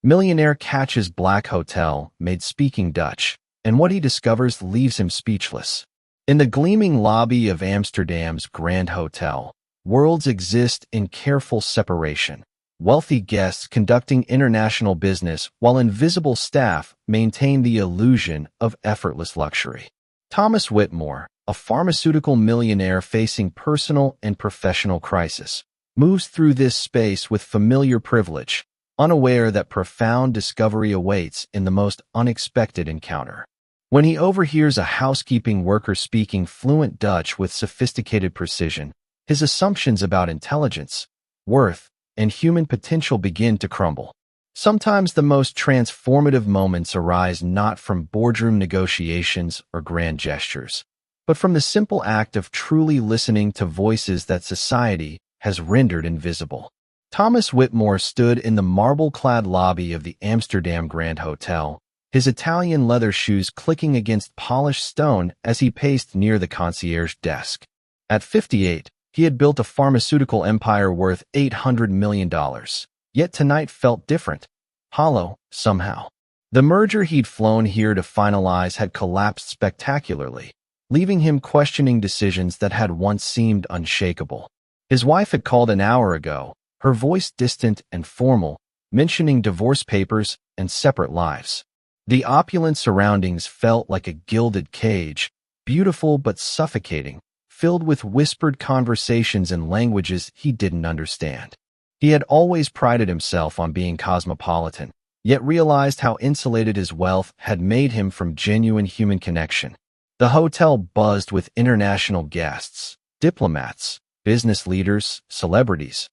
Millionaire catches black hotel, Maid speaking Dutch, and what he discovers leaves him speechless. In the gleaming lobby of Amsterdam's Grand Hotel, worlds exist in careful separation. Wealthy guests conducting international business while invisible staff maintain the illusion of effortless luxury. Thomas Whitmore, a pharmaceutical millionaire facing personal and professional crisis, moves through this space with familiar privilege, unaware that profound discovery awaits in the most unexpected encounter. When he overhears a housekeeping worker speaking fluent Dutch with sophisticated precision, his assumptions about intelligence, worth, and human potential begin to crumble. Sometimes the most transformative moments arise not from boardroom negotiations or grand gestures, but from the simple act of truly listening to voices that society has rendered invisible. Thomas Whitmore stood in the marble-clad lobby of the Amsterdam Grand Hotel, his Italian leather shoes clicking against polished stone as he paced near the concierge desk. At 58, he had built a pharmaceutical empire worth $800 million, yet tonight felt different, hollow, somehow. The merger he'd flown here to finalize had collapsed spectacularly, leaving him questioning decisions that had once seemed unshakable. His wife had called an hour ago, her voice distant and formal, mentioning divorce papers and separate lives. The opulent surroundings felt like a gilded cage, beautiful but suffocating, filled with whispered conversations in languages he didn't understand. He had always prided himself on being cosmopolitan, yet realized how insulated his wealth had made him from genuine human connection. The hotel buzzed with international guests, diplomats, business leaders, celebrities,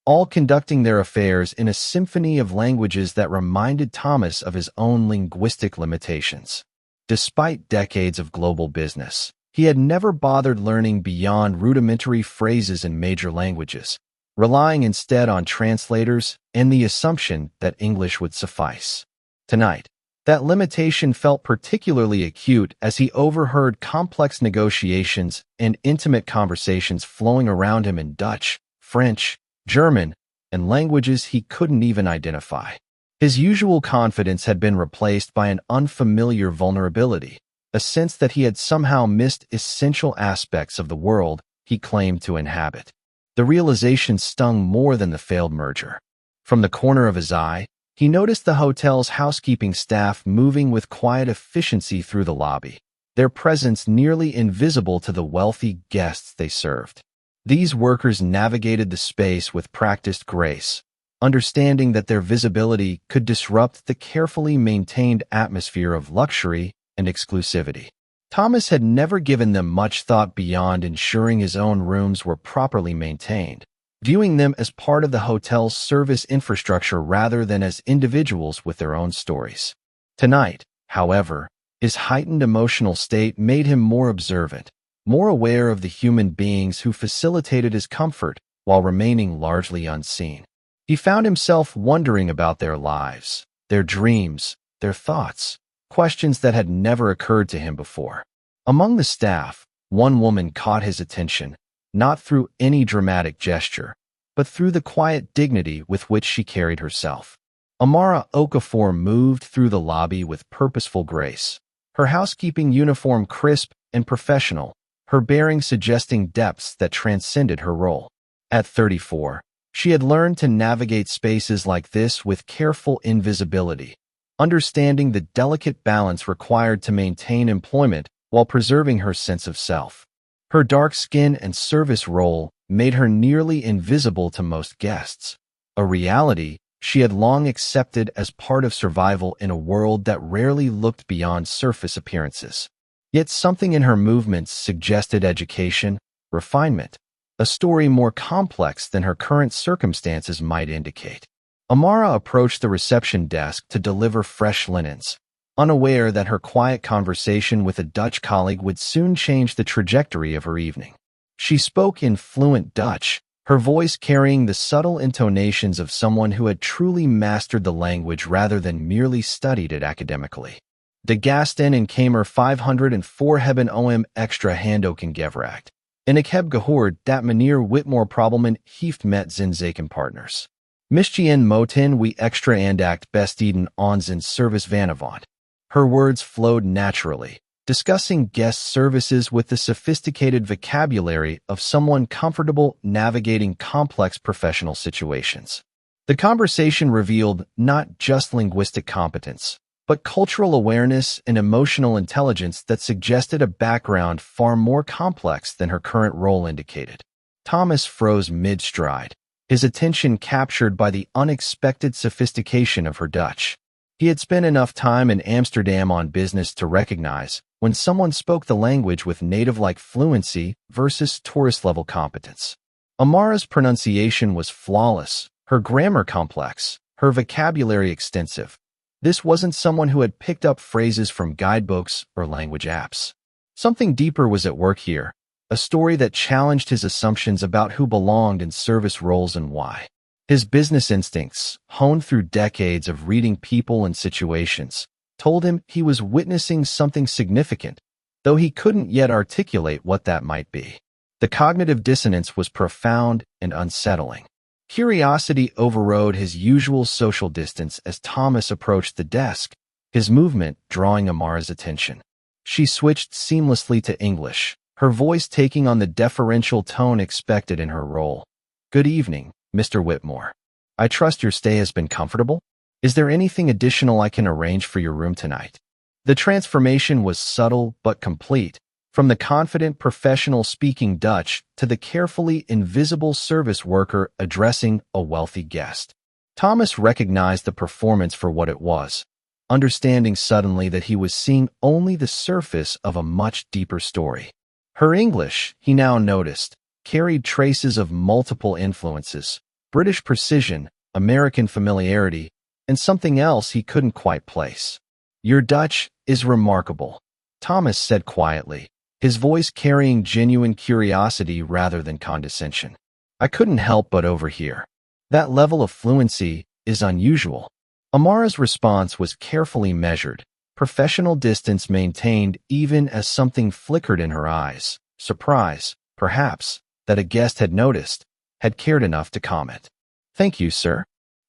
all conducting their affairs in a symphony of languages that reminded Thomas of his own linguistic limitations. Despite decades of global business, he had never bothered learning beyond rudimentary phrases in major languages, relying instead on translators and the assumption that English would suffice. Tonight, that limitation felt particularly acute as he overheard complex negotiations and intimate conversations flowing around him in Dutch, French, German, and languages he couldn't even identify. His usual confidence had been replaced by an unfamiliar vulnerability, a sense that he had somehow missed essential aspects of the world he claimed to inhabit. The realization stung more than the failed merger. From the corner of his eye, he noticed the hotel's housekeeping staff moving with quiet efficiency through the lobby, their presence nearly invisible to the wealthy guests they served. These workers navigated the space with practiced grace, understanding that their visibility could disrupt the carefully maintained atmosphere of luxury and exclusivity. Thomas had never given them much thought beyond ensuring his own rooms were properly maintained, viewing them as part of the hotel's service infrastructure rather than as individuals with their own stories. Tonight, however, his heightened emotional state made him more observant, more aware of the human beings who facilitated his comfort while remaining largely unseen. He found himself wondering about their lives, their dreams, their thoughts, questions that had never occurred to him before. Among the staff, one woman caught his attention, not through any dramatic gesture, but through the quiet dignity with which she carried herself. Amara Okafor moved through the lobby with purposeful grace, her housekeeping uniform crisp and professional, her bearing suggesting depths that transcended her role. At 34, she had learned to navigate spaces like this with careful invisibility, understanding the delicate balance required to maintain employment while preserving her sense of self. Her dark skin and service role made her nearly invisible to most guests, a reality she had long accepted as part of survival in a world that rarely looked beyond surface appearances. Yet something in her movements suggested education, refinement, a story more complex than her current circumstances might indicate. Amara approached the reception desk to deliver fresh linens, unaware that her quiet conversation with a Dutch colleague would soon change the trajectory of her evening. She spoke in fluent Dutch, her voice carrying the subtle intonations of someone who had truly mastered the language rather than merely studied it academically. De gasten en kamer 504 hebben om extra handoken gevraagd. En ik heb gehoord dat meneer Whitmore problemen heeft met zijn zakenpartners. Mischtien moten we extra andacht besteden onzen service vanavond. Her words flowed naturally, discussing guest services with the sophisticated vocabulary of someone comfortable navigating complex professional situations. The conversation revealed not just linguistic competence, but cultural awareness and emotional intelligence that suggested a background far more complex than her current role indicated. Thomas froze mid-stride, his attention captured by the unexpected sophistication of her Dutch. He had spent enough time in Amsterdam on business to recognize when someone spoke the language with native-like fluency versus tourist-level competence. Amara's pronunciation was flawless, her grammar complex, her vocabulary extensive. This wasn't someone who had picked up phrases from guidebooks or language apps. Something deeper was at work here, a story that challenged his assumptions about who belonged in service roles and why. His business instincts, honed through decades of reading people and situations, told him he was witnessing something significant, though he couldn't yet articulate what that might be. The cognitive dissonance was profound and unsettling. Curiosity overrode his usual social distance as Thomas approached the desk, his movement drawing Amara's attention. She switched seamlessly to English, her voice taking on the deferential tone expected in her role. "Good evening, Mr. Whitmore. I trust your stay has been comfortable? Is there anything additional I can arrange for your room tonight?" The transformation was subtle but complete, from the confident professional speaking Dutch to the carefully invisible service worker addressing a wealthy guest. Thomas recognized the performance for what it was, understanding suddenly that he was seeing only the surface of a much deeper story. Her English, he now noticed, carried traces of multiple influences: British precision, American familiarity, and something else he couldn't quite place. "Your Dutch is remarkable," Thomas said quietly, his voice carrying genuine curiosity rather than condescension. "I couldn't help but overhear. That level of fluency is unusual." Amara's response was carefully measured, professional distance maintained even as something flickered in her eyes. Surprise, perhaps, that a guest had noticed, had cared enough to comment. "Thank you, sir.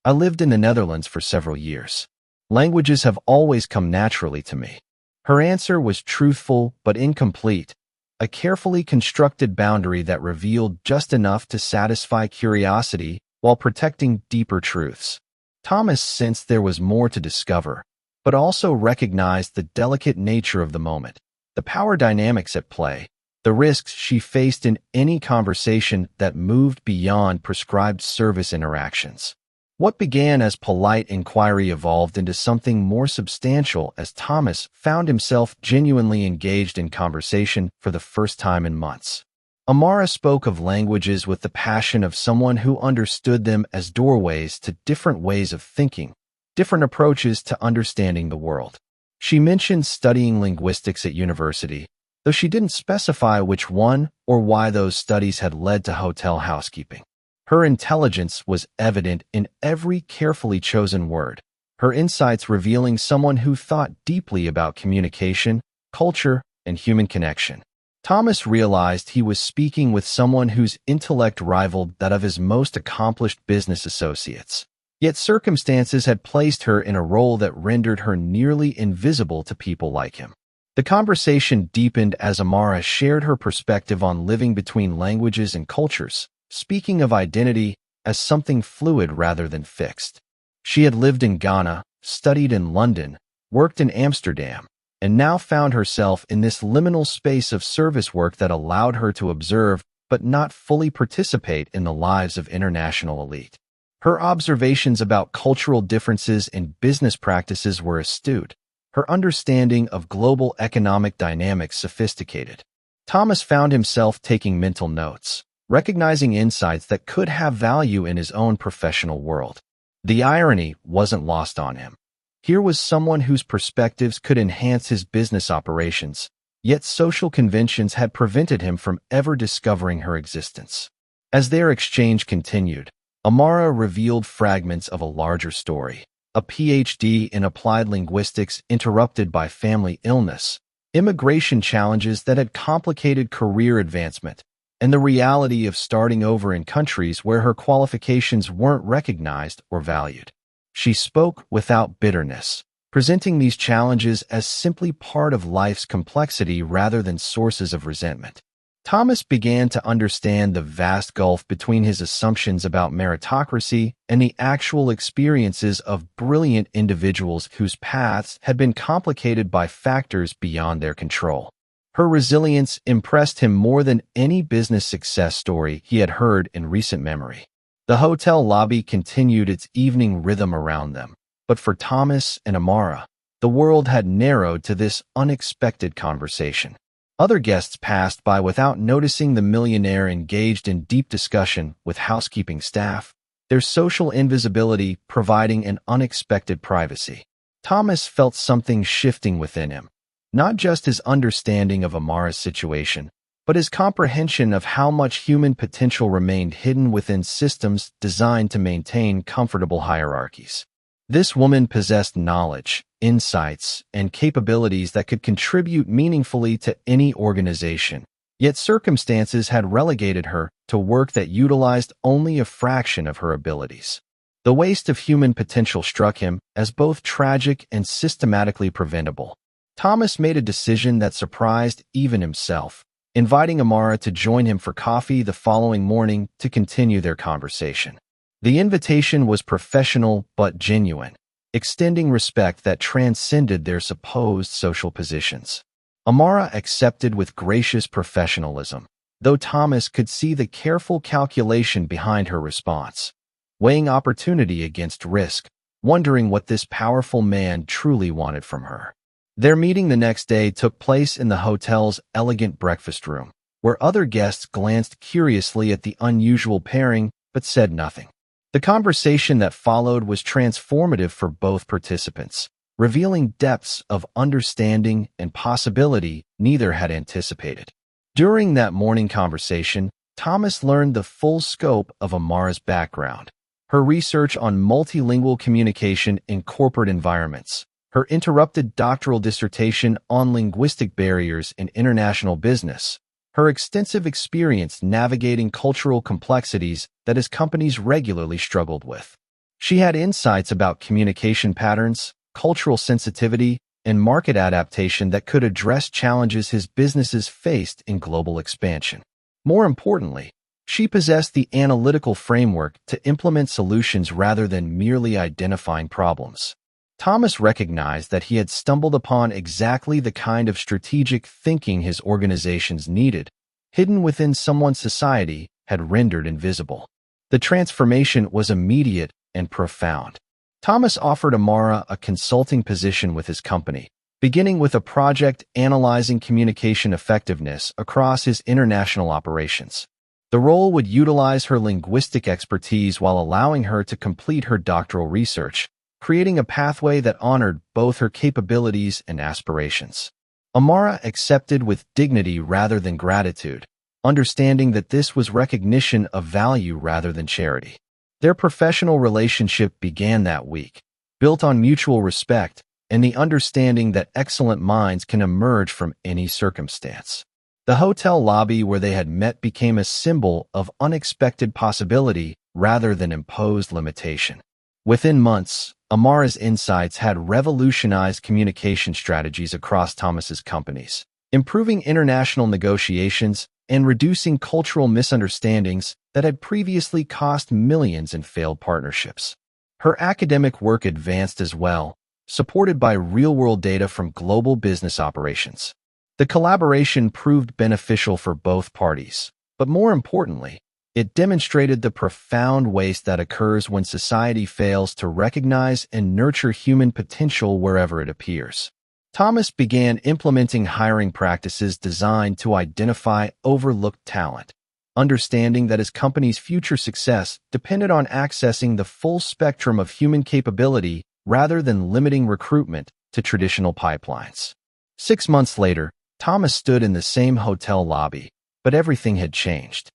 I lived in the Netherlands for several years. Languages have always come naturally to me." Her answer was truthful but incomplete, a carefully constructed boundary that revealed just enough to satisfy curiosity while protecting deeper truths. Thomas sensed there was more to discover, but also recognized the delicate nature of the moment, the power dynamics at play, the risks she faced in any conversation that moved beyond prescribed service interactions. What began as polite inquiry evolved into something more substantial as Thomas found himself genuinely engaged in conversation for the first time in months. Amara spoke of languages with the passion of someone who understood them as doorways to different ways of thinking, different approaches to understanding the world. She mentioned studying linguistics at university, though she didn't specify which one or why those studies had led to hotel housekeeping. Her intelligence was evident in every carefully chosen word, her insights revealing someone who thought deeply about communication, culture, and human connection. Thomas realized he was speaking with someone whose intellect rivaled that of his most accomplished business associates. Yet circumstances had placed her in a role that rendered her nearly invisible to people like him. The conversation deepened as Amara shared her perspective on living between languages and cultures, speaking of identity as something fluid rather than fixed. She had lived in Ghana, studied in London, worked in Amsterdam, and now found herself in this liminal space of service work that allowed her to observe but not fully participate in the lives of international elite. Her observations about cultural differences in business practices were astute, her understanding of global economic dynamics sophisticated. Thomas found himself taking mental notes, recognizing insights that could have value in his own professional world. The irony wasn't lost on him. Here was someone whose perspectives could enhance his business operations, yet social conventions had prevented him from ever discovering her existence. As their exchange continued, Amara revealed fragments of a larger story: a PhD in applied linguistics interrupted by family illness, immigration challenges that had complicated career advancement, and the reality of starting over in countries where her qualifications weren't recognized or valued. She spoke without bitterness, presenting these challenges as simply part of life's complexity rather than sources of resentment. Thomas began to understand the vast gulf between his assumptions about meritocracy and the actual experiences of brilliant individuals whose paths had been complicated by factors beyond their control. Her resilience impressed him more than any business success story he had heard in recent memory. The hotel lobby continued its evening rhythm around them, but for Thomas and Amara, the world had narrowed to this unexpected conversation. Other guests passed by without noticing the millionaire engaged in deep discussion with housekeeping staff, their social invisibility providing an unexpected privacy. Thomas felt something shifting within him, not just his understanding of Amara's situation, but his comprehension of how much human potential remained hidden within systems designed to maintain comfortable hierarchies. This woman possessed knowledge, insights, and capabilities that could contribute meaningfully to any organization, yet circumstances had relegated her to work that utilized only a fraction of her abilities. The waste of human potential struck him as both tragic and systematically preventable. Thomas made a decision that surprised even himself, inviting Amara to join him for coffee the following morning to continue their conversation. The invitation was professional but genuine, extending respect that transcended their supposed social positions. Amara accepted with gracious professionalism, though Thomas could see the careful calculation behind her response, weighing opportunity against risk, wondering what this powerful man truly wanted from her. Their meeting the next day took place in the hotel's elegant breakfast room, where other guests glanced curiously at the unusual pairing but said nothing. The conversation that followed was transformative for both participants, revealing depths of understanding and possibility neither had anticipated. During that morning conversation, Thomas learned the full scope of Amara's background, her research on multilingual communication in corporate environments, her interrupted doctoral dissertation on linguistic barriers in international business, her extensive experience navigating cultural complexities that his companies regularly struggled with. She had insights about communication patterns, cultural sensitivity, and market adaptation that could address challenges his businesses faced in global expansion. More importantly, she possessed the analytical framework to implement solutions rather than merely identifying problems. Thomas recognized that he had stumbled upon exactly the kind of strategic thinking his organizations needed, hidden within someone society had rendered invisible. The transformation was immediate and profound. Thomas offered Amara a consulting position with his company, beginning with a project analyzing communication effectiveness across his international operations. The role would utilize her linguistic expertise while allowing her to complete her doctoral research, creating a pathway that honored both her capabilities and aspirations. Amara accepted with dignity rather than gratitude, understanding that this was recognition of value rather than charity. Their professional relationship began that week, built on mutual respect and the understanding that excellent minds can emerge from any circumstance. The hotel lobby where they had met became a symbol of unexpected possibility rather than imposed limitation. Within months, Amara's insights had revolutionized communication strategies across Thomas's companies, improving international negotiations and reducing cultural misunderstandings that had previously cost millions in failed partnerships. Her academic work advanced as well, supported by real-world data from global business operations. The collaboration proved beneficial for both parties, but more importantly, it demonstrated the profound waste that occurs when society fails to recognize and nurture human potential wherever it appears. Thomas began implementing hiring practices designed to identify overlooked talent, understanding that his company's future success depended on accessing the full spectrum of human capability rather than limiting recruitment to traditional pipelines. 6 months later, Thomas stood in the same hotel lobby, but everything had changed.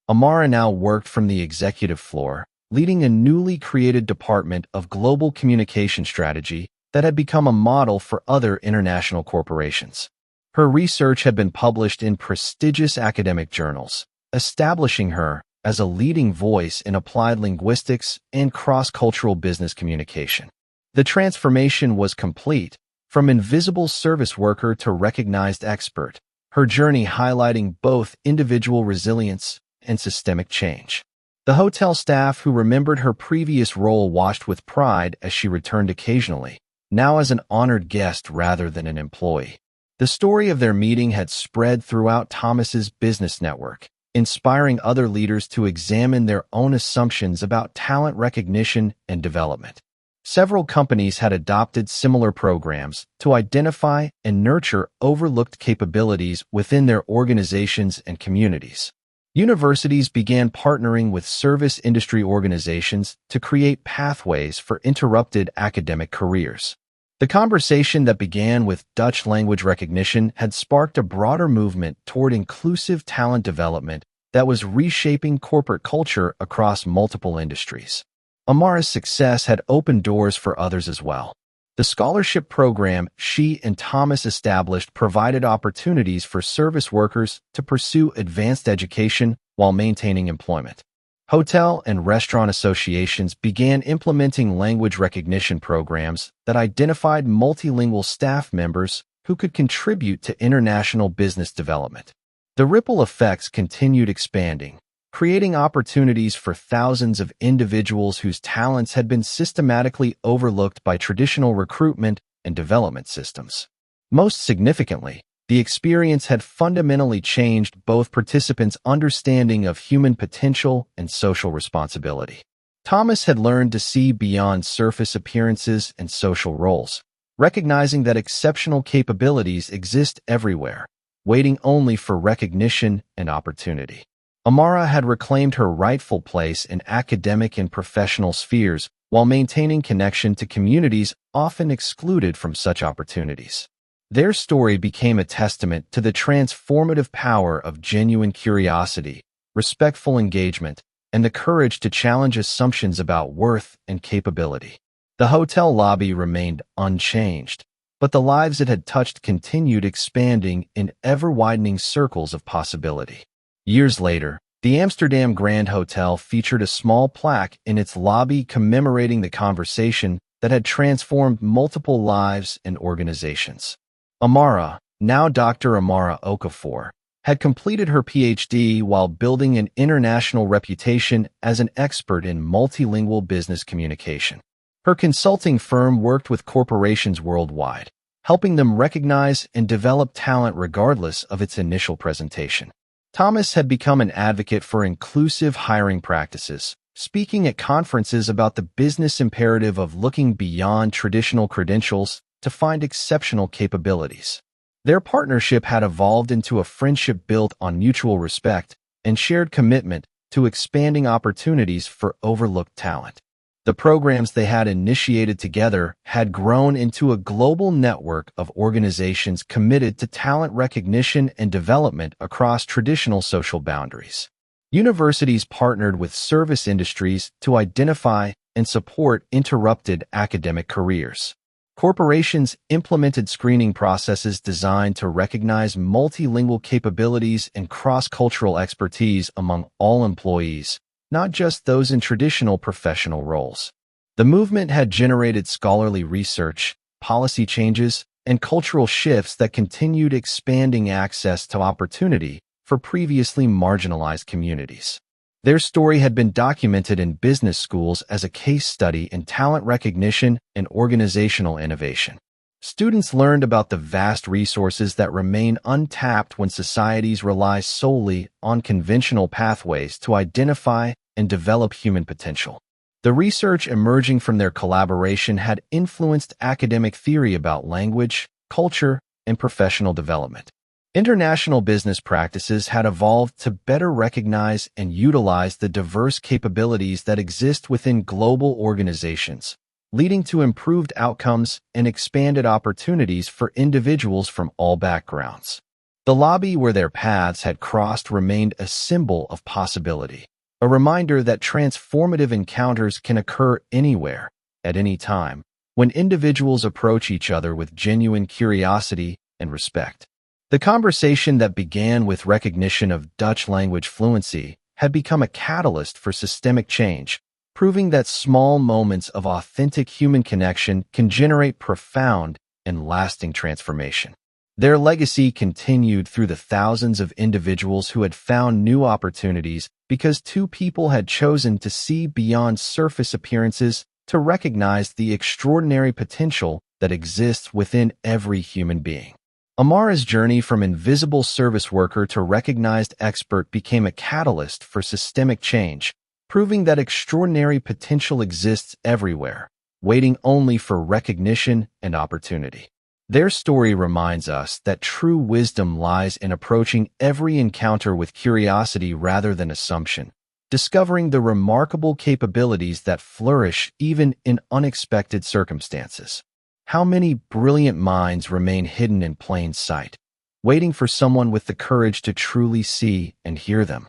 Amara now worked from the executive floor, leading a newly created department of global communication strategy that had become a model for other international corporations. Her research had been published in prestigious academic journals, establishing her as a leading voice in applied linguistics and cross-cultural business communication. The transformation was complete, from invisible service worker to recognized expert, her journey highlighting both individual resilience and systemic change. The hotel staff who remembered her previous role watched with pride as she returned occasionally, now as an honored guest rather than an employee. The story of their meeting had spread throughout Thomas's business network, inspiring other leaders to examine their own assumptions about talent recognition and development. Several companies had adopted similar programs to identify and nurture overlooked capabilities within their organizations and communities. Universities began partnering with service industry organizations to create pathways for interrupted academic careers. The conversation that began with Dutch language recognition had sparked a broader movement toward inclusive talent development that was reshaping corporate culture across multiple industries. Amara's success had opened doors for others as well. The scholarship program she and Thomas established provided opportunities for service workers to pursue advanced education while maintaining employment. Hotel and restaurant associations began implementing language recognition programs that identified multilingual staff members who could contribute to international business development. The ripple effects continued expanding, creating opportunities for thousands of individuals whose talents had been systematically overlooked by traditional recruitment and development systems. Most significantly, the experience had fundamentally changed both participants' understanding of human potential and social responsibility. Thomas had learned to see beyond surface appearances and social roles, recognizing that exceptional capabilities exist everywhere, waiting only for recognition and opportunity. Amara had reclaimed her rightful place in academic and professional spheres while maintaining connection to communities often excluded from such opportunities. Their story became a testament to the transformative power of genuine curiosity, respectful engagement, and the courage to challenge assumptions about worth and capability. The hotel lobby remained unchanged, but the lives it had touched continued expanding in ever-widening circles of possibility. Years later, the Amsterdam Grand Hotel featured a small plaque in its lobby commemorating the conversation that had transformed multiple lives and organizations. Amara, now Dr. Amara Okafor, had completed her PhD while building an international reputation as an expert in multilingual business communication. Her consulting firm worked with corporations worldwide, helping them recognize and develop talent regardless of its initial presentation. Thomas had become an advocate for inclusive hiring practices, speaking at conferences about the business imperative of looking beyond traditional credentials to find exceptional capabilities. Their partnership had evolved into a friendship built on mutual respect and shared commitment to expanding opportunities for overlooked talent. The programs they had initiated together had grown into a global network of organizations committed to talent recognition and development across traditional social boundaries. Universities partnered with service industries to identify and support interrupted academic careers. Corporations implemented screening processes designed to recognize multilingual capabilities and cross-cultural expertise among all employees, not just those in traditional professional roles. The movement had generated scholarly research, policy changes, and cultural shifts that continued expanding access to opportunity for previously marginalized communities. Their story had been documented in business schools as a case study in talent recognition and organizational innovation. Students learned about the vast resources that remain untapped when societies rely solely on conventional pathways to identify and develop human potential. The research emerging from their collaboration had influenced academic theory about language, culture, and professional development. International business practices had evolved to better recognize and utilize the diverse capabilities that exist within global organizations, leading to improved outcomes and expanded opportunities for individuals from all backgrounds. The lobby where their paths had crossed remained a symbol of possibility, a reminder that transformative encounters can occur anywhere, at any time, when individuals approach each other with genuine curiosity and respect. The conversation that began with recognition of Dutch language fluency had become a catalyst for systemic change, proving that small moments of authentic human connection can generate profound and lasting transformation. Their legacy continued through the thousands of individuals who had found new opportunities because two people had chosen to see beyond surface appearances to recognize the extraordinary potential that exists within every human being. Amara's journey from invisible service worker to recognized expert became a catalyst for systemic change, proving that extraordinary potential exists everywhere, waiting only for recognition and opportunity. Their story reminds us that true wisdom lies in approaching every encounter with curiosity rather than assumption, discovering the remarkable capabilities that flourish even in unexpected circumstances. How many brilliant minds remain hidden in plain sight, waiting for someone with the courage to truly see and hear them?